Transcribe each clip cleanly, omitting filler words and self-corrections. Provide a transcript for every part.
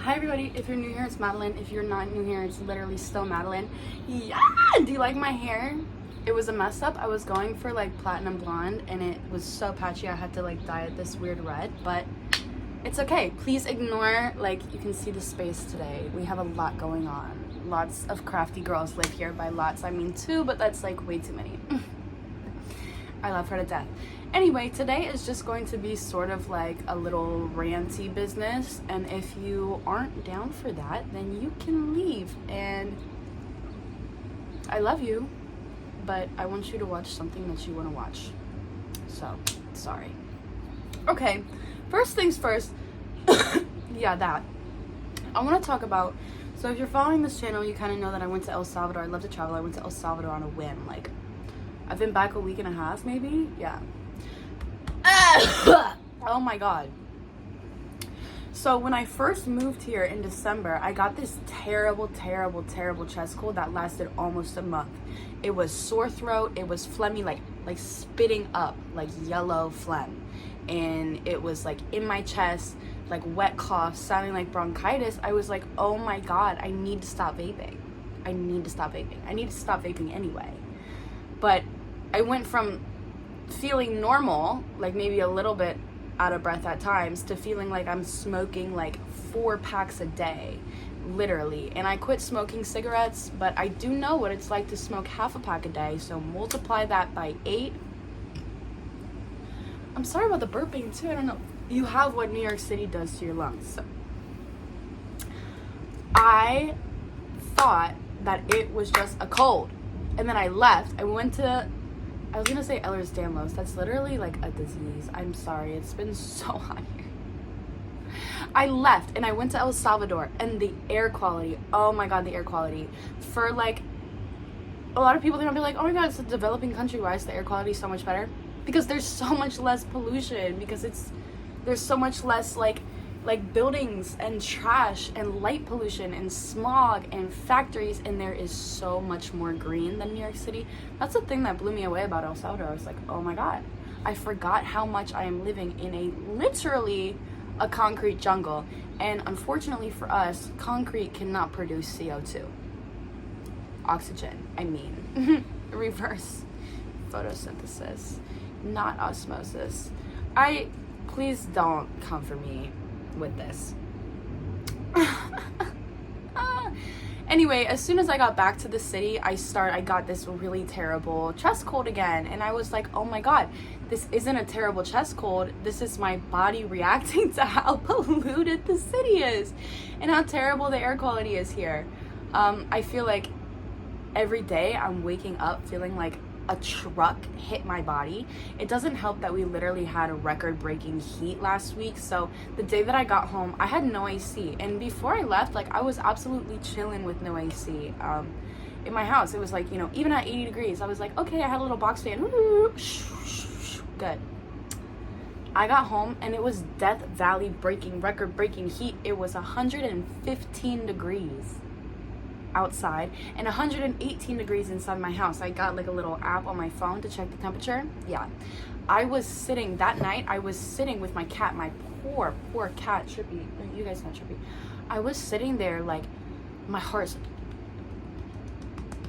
Hi everybody, if you're new here, it's Madeline. If you're not new here, it's literally still Madeline. Yeah! Do you like my hair? It was a mess up. I was going for like platinum blonde and it was so patchy I had to like dye it this weird red, but it's okay. Please ignore, like, you can see the space today. We have a lot going on. Lots of crafty girls live here. By lots, I mean two, but that's like way too many. I love her to death. Anyway, today is just going to be sort of like a little ranty business, and if you aren't down for that, then you can leave. And I love you, but I want you to watch something that you want to watch. So, sorry. Okay, first things first. Yeah, that. I want to talk about, so if you're following this channel, you kind of know that I went to El Salvador. I love to travel. I went to El Salvador on a whim. Like, I've been back a week and a half, maybe? Yeah. Oh my god. So when I first moved here in December, I got this terrible chest cold that lasted almost a month. It was sore throat, it was phlegmy, like spitting up, like yellow phlegm. And it was like in my chest, like wet cough, sounding like bronchitis. I was like, oh my god, I need to stop vaping. I need to stop vaping anyway. But I went from feeling normal, like maybe a little bit out of breath at times, to feeling like I'm smoking like 4 packs a day, literally. And I quit smoking cigarettes, but I do know what it's like to smoke half a pack a day, so multiply that by 8. I'm sorry about the burping too, I don't know. You have what New York City does to your lungs. So I thought that it was just a cold, and then I left. I was gonna say Ehlers-Danlos. That's literally like a disease. I'm sorry. It's been so hot here. I left and I went to El Salvador, and the air quality, oh my god, the air quality. For like, a lot of people, they're gonna be like, oh my god, it's a developing country. Why is the air quality so much better? Because there's so much less pollution. Because there's so much less like buildings and trash and light pollution and smog and factories, and there is so much more green than New York City. That's the thing that blew me away about El Salvador. I was like, oh my god, I forgot how much I am living in literally a concrete jungle. And unfortunately for us, concrete cannot produce CO2. Oxygen, I mean. Reverse photosynthesis, not osmosis. Please don't come for me with this. Anyway, as soon as I got back to the city, I got this really terrible chest cold again, and I was like, oh my god, this isn't a terrible chest cold. This is my body reacting to how polluted the city is and how terrible the air quality is here. I feel like every day I'm waking up feeling like a truck hit my body. It doesn't help that we literally had a record-breaking heat last week. So the day that I got home, I had no AC, and before I left, like, I was absolutely chilling with no AC in my house. It was like, you know, even at 80 degrees, I was like, okay, I had a little box fan. Good. I got home and it was Death Valley record-breaking heat. It was 115 degrees outside and 118 degrees inside my house. I got like a little app on my phone to check the temperature. Yeah, I was sitting with my cat, my poor cat, Trippy. You guys know Trippy. I was sitting there like, my heart's,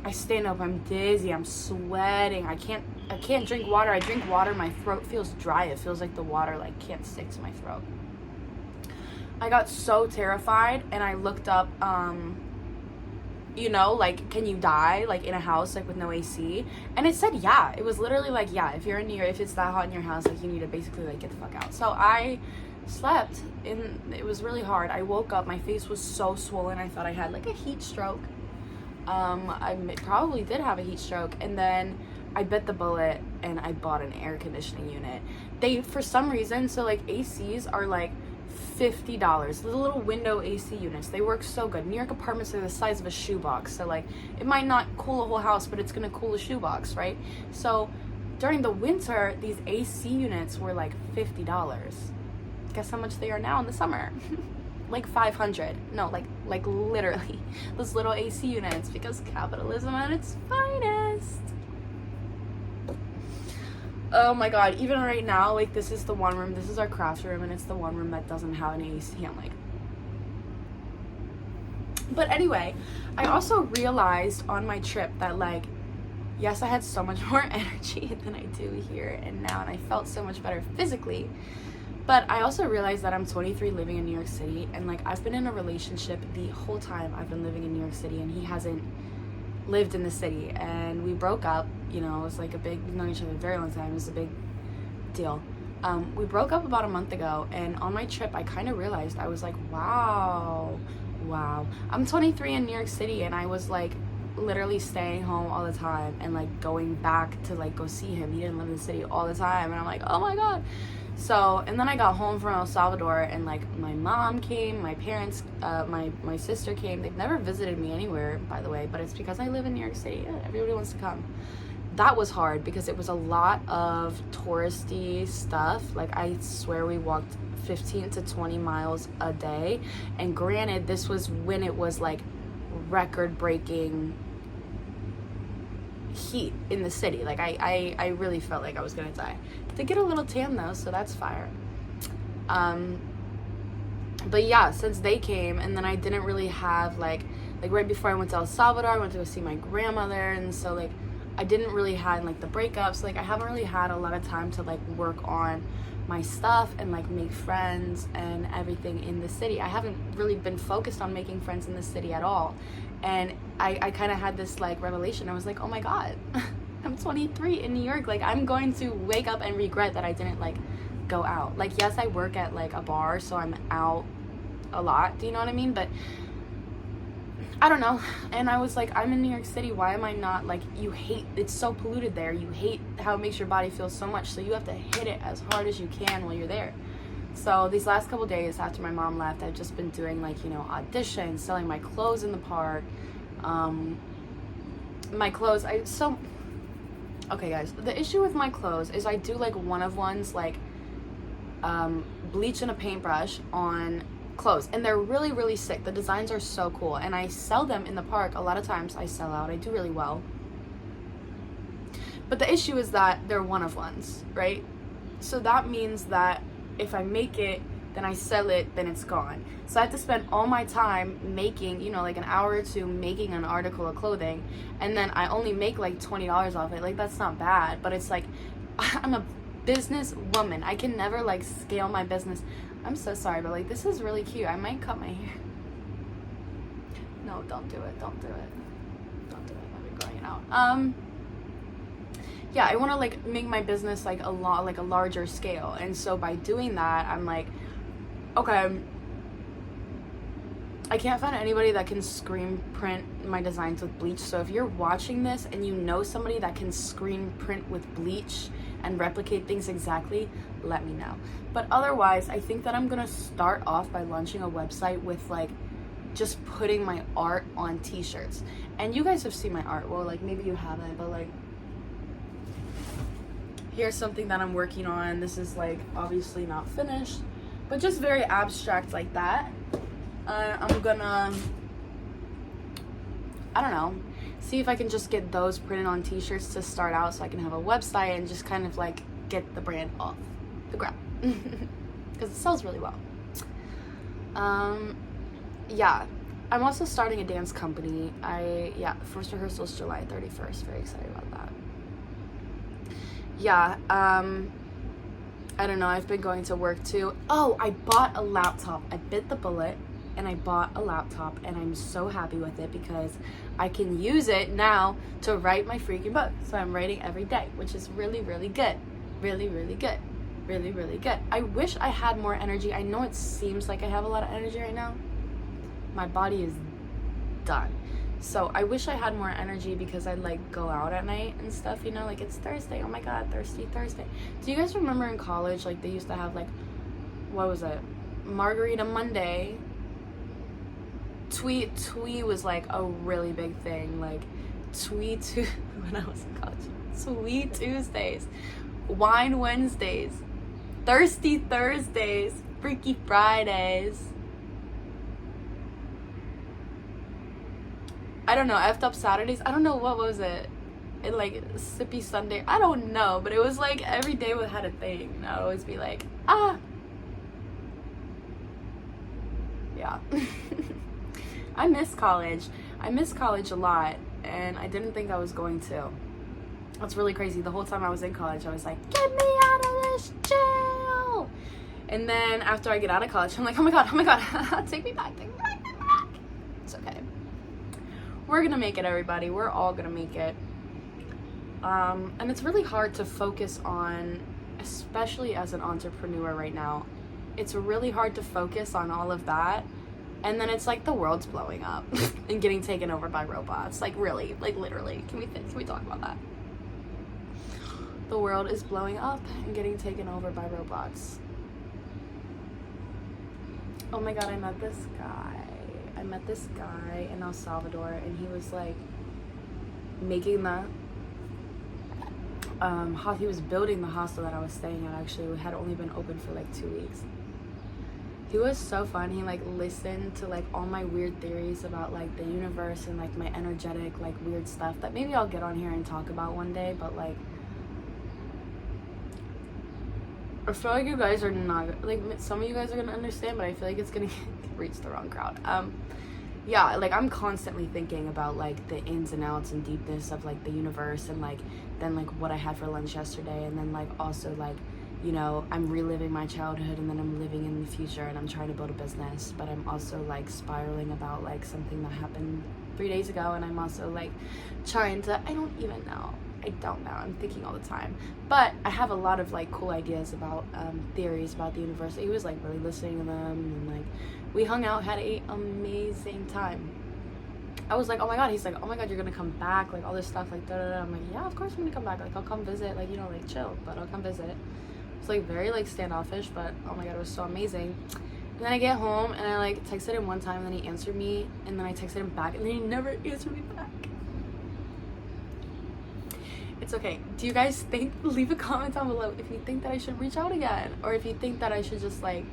I stand up, I'm dizzy, I'm sweating, I can't drink water. I drink water, my throat feels dry. It feels like the water like can't stick to my throat. I got so terrified, and I looked up you know, like, can you die, like, in a house, like, with no AC? And it said, yeah. It was literally like, yeah, if you're in New York, if it's that hot in your house, like, you need to basically, like, get the fuck out. So I slept, and it was really hard. I woke up, my face was so swollen, I thought I had, like, a heat stroke. I probably did have a heat stroke, and then I bit the bullet, and I bought an air conditioning unit. They, for some reason, so, like, ACs are, like, $50. The little window AC units, they work so good. New York apartments are the size of a shoebox, so like, it might not cool a whole house, but it's gonna cool a shoebox, right? So during the winter, these AC units were like $50. Guess how much they are now in the summer? Like 500. No, like literally those little AC units, because capitalism at its finest. Oh my god, even right now, like, this is the one room, this is our craft room, and it's the one room that doesn't have an AC. I'm like, But anyway, I also realized on my trip that, like, yes, I had so much more energy than I do here and now, and I felt so much better physically. But I also realized that I'm 23 living in New York City, and, like, I've been in a relationship the whole time I've been living in New York City, and he hasn't lived in the city. And we broke up, you know, it was like a big, we've known each other a very long time, it was a big deal. We broke up about a month ago, and on my trip, I kind of realized, I was like, wow, I'm 23 in New York City, and I was, like, literally staying home all the time and, like, going back to, like, go see him. He didn't live in the city all the time, and I'm like, oh my god. So, and then I got home from El Salvador, and, like, my mom came, my parents, my sister came. They've never visited me anywhere, by the way, but it's because I live in New York City. Yeah, everybody wants to come. That was hard because it was a lot of touristy stuff. Like, I swear we walked 15 to 20 miles a day. And granted, this was when it was, like, record-breaking heat in the city. Like, I really felt like I was gonna die. Did get a little tan though, so that's fire. But yeah, since they came, and then I didn't really have like right before I went to El Salvador, I went to go see my grandmother, and so, like, I didn't really have, like, the breakups. Like, I haven't really had a lot of time to, like, work on my stuff and, like, make friends and everything in the city. I haven't really been focused on making friends in the city at all. And I kind of had this, like, revelation. I was like, oh my god, I'm 23 in New York. Like, I'm going to wake up and regret that I didn't, like, go out. Like, yes, I work at, like, a bar, so I'm out a lot, do you know what I mean? But I don't know. And I was like, I'm in New York City, why am I not, like, you hate, it's so polluted there, you hate how it makes your body feel so much, so you have to hit it as hard as you can while you're there. So these last couple days after my mom left, I've just been doing, like, you know, auditions, selling my clothes in the park. My clothes, okay guys, the issue with my clothes is I do, like, one-of-ones, like, bleach and a paintbrush on clothes, and they're really, really sick. The designs are so cool, and I sell them in the park. A lot of times I sell out. I do really well. But the issue is that they're one-of-ones, right? So that means that if I make it, then I sell it, then it's gone. So I have to spend all my time making, you know, like, an hour or two making an article of clothing, and then I only make, like, $20 off it. Like, that's not bad, but it's like, I'm a business woman. I can never, like, scale my business. I'm so sorry, but, like, this is really cute. I might cut my hair. No, don't do it. Don't do it. Don't do it. Let me growing it out. Yeah, I want to, like, make my business, like, a larger scale. And so by doing that, I'm like, okay, I can't find anybody that can screen print my designs with bleach. So if you're watching this and you know somebody that can screen print with bleach and replicate things exactly, let me know. But otherwise, I think that I'm gonna start off by launching a website with, like, just putting my art on t-shirts. And you guys have seen my art. Well, like, maybe you haven't, but, like, here's something that I'm working on. This is, like, obviously not finished, but just very abstract like that. I'm gonna, I don't know, see if I can just get those printed on t-shirts to start out, so I can have a website and just kind of, like, get the brand off the ground. Because it sells really well. Yeah, I'm also starting a dance company. First rehearsal is July 31st. Very excited about that. Yeah, I don't know, I've been going to work too. Oh, I bought a laptop. I bit the bullet and I bought a laptop, and I'm so happy with it because I can use it now to write my freaking book. So I'm writing every day, which is really, really good. Really, really good. Really, really good. I wish I had more energy. I know it seems like I have a lot of energy right now. My body is done. So I wish I had more energy because I'd, like, go out at night and stuff, you know, like, it's Thursday. Oh my god, thirsty Thursday. Do you guys remember in college, like, they used to have, like, what was it? Margarita Monday. Twee was, like, a really big thing. Like, when I was in college. Sweet Tuesdays. Wine Wednesdays. Thirsty Thursdays. Freaky Fridays. I don't know, effed up Saturdays. I don't know, what was it? It, like, sippy Sunday. I don't know, but it was like every day we had a thing. And I'd always be like, ah. Yeah. I miss college. I miss college a lot, and I didn't think I was going to. That's really crazy. The whole time I was in college, I was like, get me out of this jail. And then after I get out of college, I'm like, oh my god, take me back, take me back, take me back. It's okay. We're gonna make it, everybody. We're all gonna make it. And it's really hard to focus on, especially as an entrepreneur right now. It's really hard to focus on all of that. And then it's like the world's blowing up and getting taken over by robots. Like really, like literally. Can we talk about that? The world is blowing up and getting taken over by robots. Oh my god, I met this guy in El Salvador, and he was like making the he was building the hostel that I was staying at. Actually, it had only been open for like 2 weeks. He was so fun. He like listened to like all my weird theories about like the universe and like my energetic like weird stuff that maybe I'll get on here and talk about one day, but like I feel like you guys are not, like, some of you guys are gonna understand, but I feel like it's gonna reach the wrong crowd. Yeah, like, I'm constantly thinking about, like, the ins and outs and deepness of, like, the universe, and, like, then, like, what I had for lunch yesterday, and then, like, also, like, you know, I'm reliving my childhood, and then I'm living in the future, and I'm trying to build a business, but I'm also, like, spiraling about, like, something that happened 3 days ago, and I'm also, like, trying to, I don't even know. I don't know. I'm thinking all the time. But I have a lot of like cool ideas about theories about the universe. He was like really listening to them, and like we hung out, had an amazing time. I was like, oh my god. He's like, oh my god, you're gonna come back, like all this stuff, like da da da. I'm like, yeah, of course I'm gonna come back. Like I'll come visit, like, you know, like chill, but I'll come visit. It's like very like standoffish, but oh my god, it was so amazing. And then I get home and I like texted him one time, and then he answered me, and then I texted him back, and then he never answered me back. It's okay. Do you guys think, leave a comment down below if you think that I should reach out again, or if you think that I should just like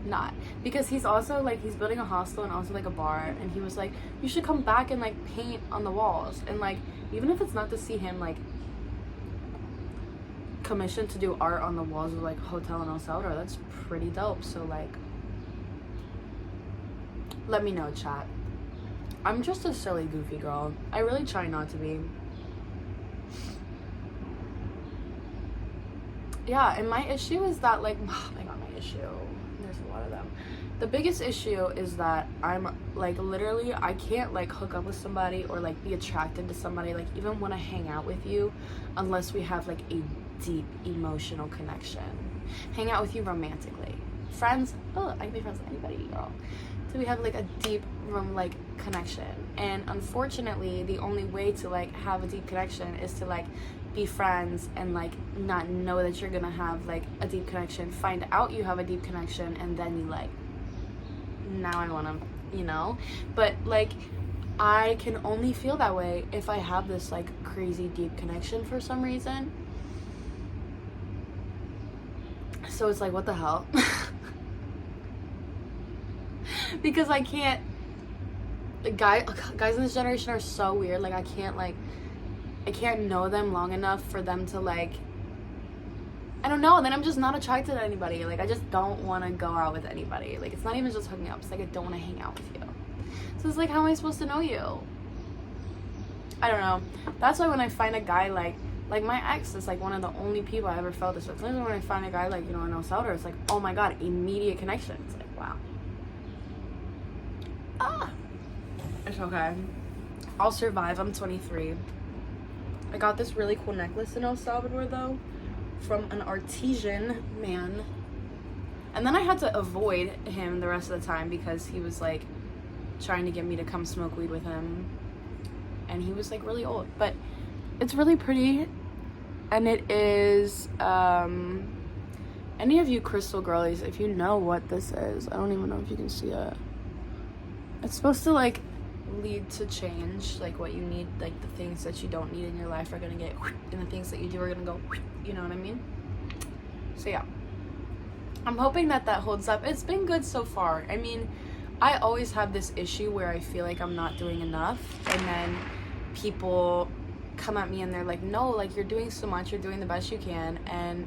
not, because he's also like, he's building a hostel and also like a bar, and he was like, you should come back and like paint on the walls, and like even if it's not to see him like commissioned to do art on the walls of like hotel in El Salvador, that's pretty dope. So like let me know, chat. I'm just a silly goofy girl. I really try not to be. Yeah, and my issue is that like, oh my god, my issue, there's a lot of them. The biggest issue is that I'm like, literally I can't like hook up with somebody or like be attracted to somebody, like even when I hang out with you, unless we have like a deep emotional connection. Hang out with you romantically. Friends, oh, I can be friends with anybody, girl. So we have like a deep like connection, and unfortunately the only way to like have a deep connection is to like be friends and like not know that you're gonna have like a deep connection, find out you have a deep connection, and then you like, now I wanna, you know. But like I can only feel that way if I have this like crazy deep connection for some reason. So it's like, what the hell? Because I can't, guys in this generation are so weird. Like I can't know them long enough for them to like, I don't know, and then I'm just not attracted to anybody. Like I just don't want to go out with anybody. Like it's not even just hooking up, it's like I don't want to hang out with you. So it's like, how am I supposed to know you? I don't know. That's why when I find a guy like my ex is like one of the only people I ever felt this with. When I find a guy like, you know, in El Salvador, it's like, oh my god, immediate connection. It's like, wow. It's okay. I'll survive. I'm 23. I got this really cool necklace in El Salvador though, from an artesian man, and then I had to avoid him the rest of the time because he was like trying to get me to come smoke weed with him, and he was like really old, but it's really pretty. And it is any of you crystal girlies, if you know what this is, I don't even know if you can see it. It's supposed to like lead to change, like what you need, like the things that you don't need in your life are gonna get, and the things that you do are gonna go, you know what I mean? So yeah, I'm hoping that holds up. It's been good so far. I mean, I always have this issue where I feel like I'm not doing enough, and then people come at me and they're like, no, like you're doing so much, you're doing the best you can, and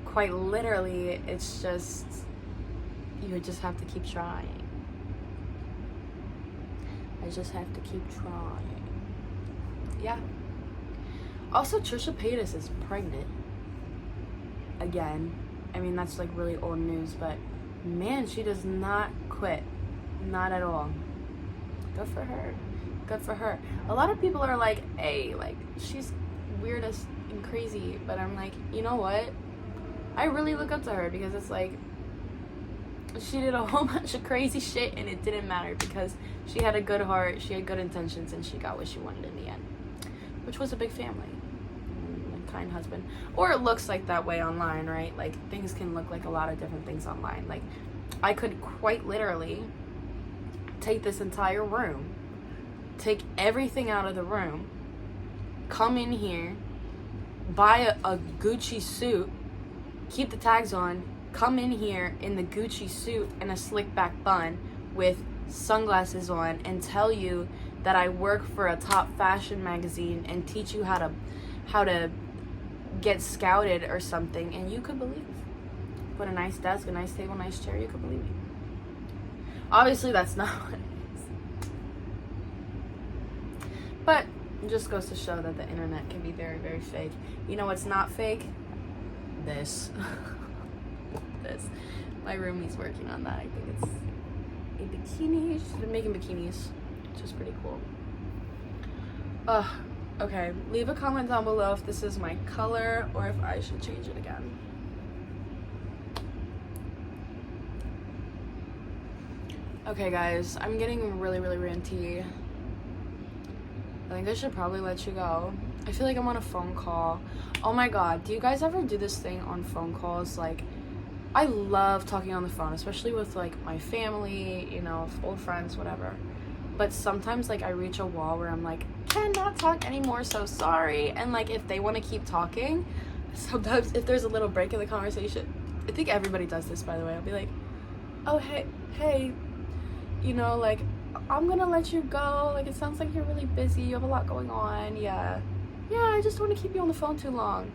quite literally it's just, you just have to keep trying. I just have to keep trying. Yeah. Also, Trisha Paytas is pregnant. Again. I mean, that's like really old news, but man, she does not quit. Not at all. Good for her. Good for her. A lot of people are like, hey, like, she's weird as and crazy, but I'm like, you know what? I really look up to her because it's like, she did a whole bunch of crazy shit and it didn't matter because she had a good heart, she had good intentions, and she got what she wanted in the end, which was a big family and a kind husband. Or it looks like that way online, right? Like, things can look like a lot of different things online. Like, I could quite literally take this entire room, take everything out of the room, come in here, buy a Gucci suit, keep the tags on, come in here in the Gucci suit and a slick back bun with sunglasses on and tell you that I work for a top fashion magazine and teach you how to get scouted or something, and you could believe it. Put a nice desk, a nice table, nice chair, you could believe me. Obviously that's not what it is. But it just goes to show that the internet can be very, very fake. You know what's not fake? This. This. My roomie's working on that. I think it's a bikini. She's been making bikinis, which is pretty cool. Okay. Leave a comment down below if this is my color or if I should change it again. Okay, guys. I'm getting really, really ranty. I think I should probably let you go. I feel like I'm on a phone call. Oh my god, do you guys ever do this thing on phone calls? Like, I love talking on the phone, especially with like my family, you know, old friends, whatever. But sometimes like I reach a wall where I'm like, cannot talk anymore, so sorry. And like if they want to keep talking, sometimes if there's a little break in the conversation, I think everybody does this, by the way, I'll be like, oh hey, you know, like, I'm gonna let you go, like, it sounds like you're really busy, you have a lot going on, yeah, I just don't want to keep you on the phone too long.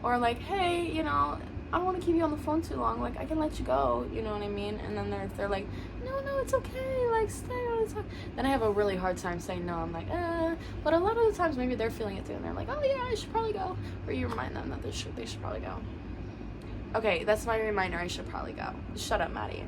Or like, hey, you know, I don't want to keep you on the phone too long, like, I can let you go, you know what I mean? And then they're like, no, it's okay, like, stay on the time. Then I have a really hard time saying no. I'm like, but a lot of the times maybe they're feeling it too, and they're like, oh yeah, I should probably go. Or you remind them that they should probably go. Okay, that's my reminder, I should probably go. Shut up, Maddie.